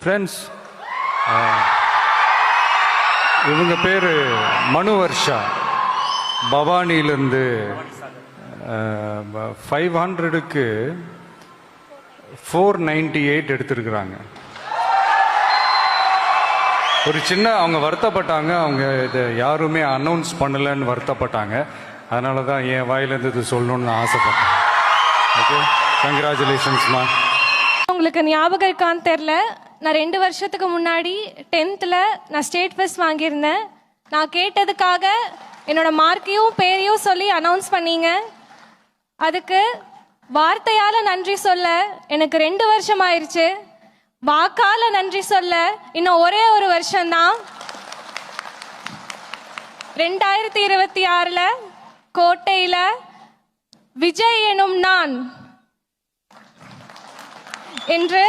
Friends, இவங்க பேர் மனு வர்ஷா. பவானியிலேருந்து 500க்கு 498 எடுத்திருக்கிறாங்க. ஒரு சின்ன அவங்க வருத்தப்பட்டாங்க, அவங்க இதை யாருமே அனௌன்ஸ் பண்ணலைன்னு வருத்தப்பட்டாங்க. அதனால தான் என் வாயிலேருந்து இது சொல்லணும்னு ஆசைப்பட்டேன். ஓகே, கங்க்ராச்சுலேஷன்ஸ்மா. உங்களுக்கு ஞாபகம் இருக்கான்னு தெரில, நான் 2 வருஷத்துக்கு முன்னாடி 10th நான் ஸ்டேட் ஃபர்ஸ்ட் வாங்கியிருந்தேன். நான் கேட்டதுக்காக என்னோட மார்க்கையும் பேரையும் சொல்லி அனௌன்ஸ் பண்ணீங்க. அதுக்கு வார்த்தையால் நன்றி சொல்ல எனக்கு 2 வருஷம் ஆயிடுச்சு. வாக்கால நன்றி சொல்ல இன்னும் ஒரே ஒரு வருஷம்தான். 2026 கோட்டையில் விஜய் எனும் நான் என்று